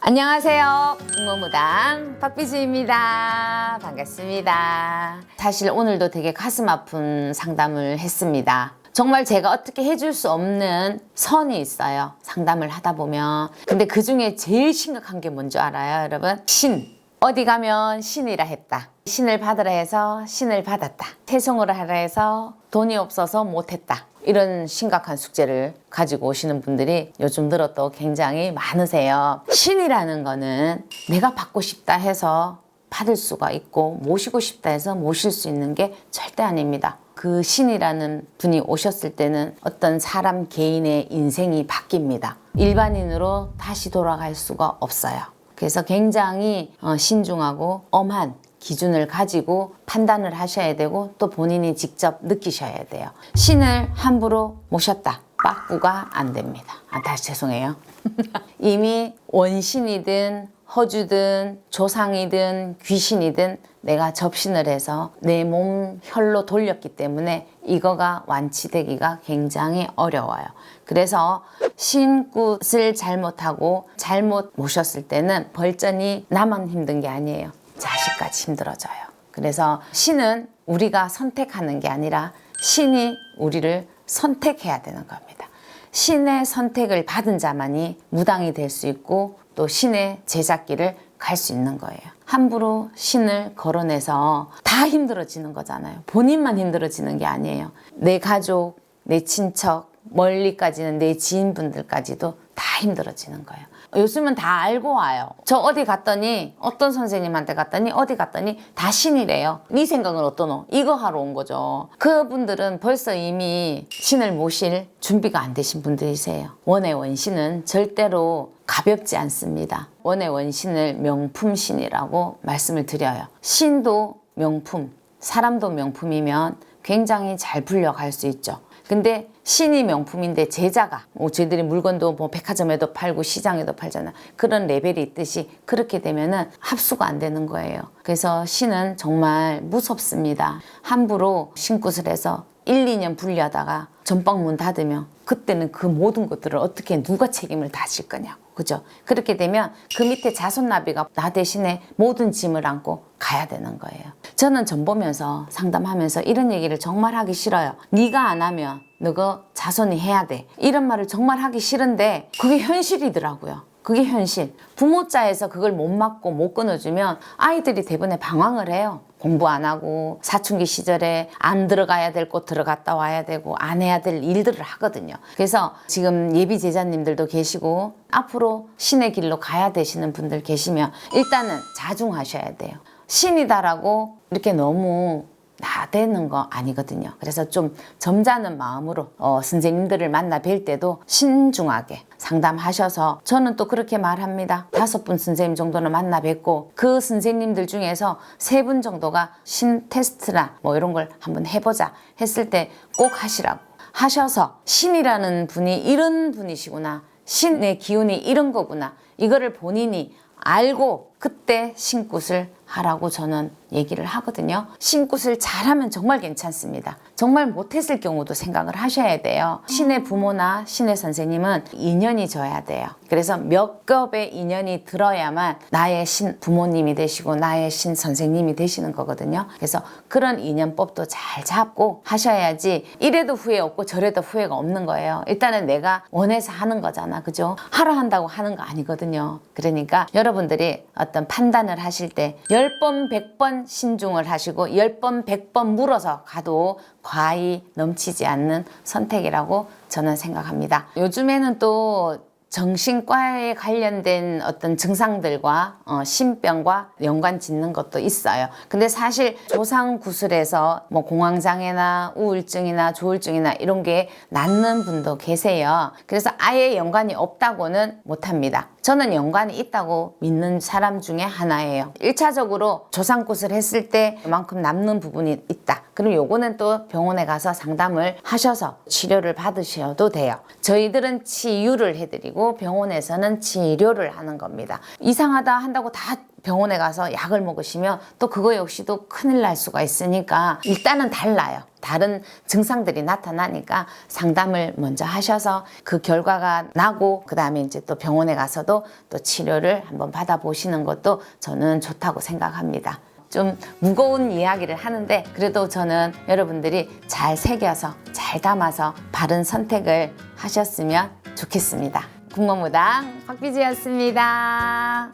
안녕하세요. 무무당 박비주입니다. 반갑습니다. 사실 오늘도 되게 가슴 아픈 상담을 했습니다. 정말 제가 어떻게 해줄 수 없는 선이 있어요. 상담을 하다 보면. 근데 그 중에 제일 심각한 게 뭔지 알아요, 여러분? 신. 어디 가면 신이라 했다. 신을 받으라 해서 신을 받았다. 태송을 하라 해서 돈이 없어서 못했다. 이런 심각한 숙제를 가지고 오시는 분들이 요즘 들어 또 굉장히 많으세요. 신이라는 거는 내가 받고 싶다 해서 받을 수가 있고 모시고 싶다 해서 모실 수 있는 게 절대 아닙니다. 그 신이라는 분이 오셨을 때는 어떤 사람 개인의 인생이 바뀝니다. 일반인으로 다시 돌아갈 수가 없어요. 그래서 굉장히 신중하고 엄한 기준을 가지고 판단을 하셔야 되고 또 본인이 직접 느끼셔야 돼요. 신을 함부로 모셨다. 빠꾸가 안 됩니다. 다시 죄송해요. 이미 원신이든 허주든 조상이든 귀신이든 내가 접신을 해서 내 몸 혈로 돌렸기 때문에 이거가 완치되기가 굉장히 어려워요. 그래서 신굿을 잘못하고 잘못 모셨을 때는 벌전이 나만 힘든 게 아니에요. 자식까지 힘들어져요. 그래서 신은 우리가 선택하는 게 아니라 신이 우리를 선택해야 되는 겁니다. 신의 선택을 받은 자만이 무당이 될 수 있고 또 신의 제자길을 갈 수 있는 거예요. 함부로 신을 거론해서 다 힘들어지는 거잖아요. 본인만 힘들어지는 게 아니에요. 내 가족, 내 친척, 멀리까지는 내 지인분들까지도 다 힘들어지는 거예요. 요즘은 다 알고 와요. 저 어디 갔더니 어떤 선생님한테 갔더니 어디 갔더니 다 신이래요. 네 생각은 어떠노? 이거 하러 온 거죠. 그분들은 벌써 이미 신을 모실 준비가 안 되신 분들이세요. 원의 원신은 절대로 가볍지 않습니다. 원의 원신을 명품신이라고 말씀을 드려요. 신도 명품, 사람도 명품이면 굉장히 잘 불려갈 수 있죠. 근데 신이 명품인데 제자가 저희들이 물건도 백화점에도 팔고 시장에도 팔잖아. 그런 레벨이 있듯이 그렇게 되면은 합수가 안 되는 거예요. 그래서 신은 정말 무섭습니다. 함부로 신굿을 해서 1, 2년 분리하다가 전방 문 닫으면 그때는 그 모든 것들을 어떻게 누가 책임을 다질 거냐고. 그죠? 그렇게 되면 그 밑에 자손나비가 나 대신에 모든 짐을 안고 가야 되는 거예요. 저는 전 보면서 상담하면서 이런 얘기를 정말 하기 싫어요. 네가 안 하면 너가 자손이 해야 돼. 이런 말을 정말 하기 싫은데 그게 현실이더라고요. 그게 현실. 부모자에서 그걸 못 막고 못 끊어주면 아이들이 대부분 방황을 해요. 공부 안 하고 사춘기 시절에 안 들어가야 될 곳 들어갔다 와야 되고 안 해야 될 일들을 하거든요. 그래서 지금 예비 제자님들도 계시고 앞으로 신의 길로 가야 되시는 분들 계시면 일단은 자중하셔야 돼요. 신이다라고 이렇게 너무 나대는 거 아니거든요. 그래서 좀 점잖은 마음으로 선생님들을 만나 뵐 때도 신중하게 상담하셔서 저는 또 그렇게 말합니다. 5분 선생님 정도는 만나 뵙고 그 선생님들 중에서 3분 정도가 신 테스트나 이런 걸 한번 해보자 했을 때 꼭 하시라고 하셔서 신이라는 분이 이런 분이시구나. 신의 기운이 이런 거구나. 이거를 본인이 알고 그때 신굿을 하라고 저는 얘기를 하거든요. 신굿을 잘하면 정말 괜찮습니다. 정말 못했을 경우도 생각을 하셔야 돼요. 신의 부모나 신의 선생님은 인연이 져야 돼요. 그래서 몇 겹의 인연이 들어야만 나의 신 부모님이 되시고 나의 신 선생님이 되시는 거거든요. 그래서 그런 인연법도 잘 잡고 하셔야지 이래도 후회 없고 저래도 후회가 없는 거예요. 일단은 내가 원해서 하는 거잖아. 그죠? 하라 한다고 하는 거 아니거든요. 그러니까 여러분들이 어떤 판단을 하실 때 10번, 100번 신중을 하시고 10번, 100번 물어서 가도 과히 넘치지 않는 선택이라고 저는 생각합니다. 요즘에는 또 정신과에 관련된 어떤 증상들과 신병과 연관 짓는 것도 있어요. 근데 사실 조상구술에서 공황장애나 우울증이나 조울증이나 이런 게 낫는 분도 계세요. 그래서 아예 연관이 없다고는 못합니다. 저는 연관이 있다고 믿는 사람 중에 하나예요. 1차적으로 조상굿을 했을 때만큼 남는 부분이 있다. 그럼 요거는 또 병원에 가서 상담을 하셔서 치료를 받으셔도 돼요. 저희들은 치유를 해드리고 병원에서는 치료를 하는 겁니다. 이상하다 한다고 다 병원에 가서 약을 먹으시면 또 그거 역시도 큰일 날 수가 있으니까 일단은 달라요. 다른 증상들이 나타나니까 상담을 먼저 하셔서 그 결과가 나고 그 다음에 이제 또 병원에 가서도 또 치료를 한번 받아보시는 것도 저는 좋다고 생각합니다. 좀 무거운 이야기를 하는데 그래도 저는 여러분들이 잘 새겨서 잘 담아서 바른 선택을 하셨으면 좋겠습니다. 국모무당 박비지였습니다.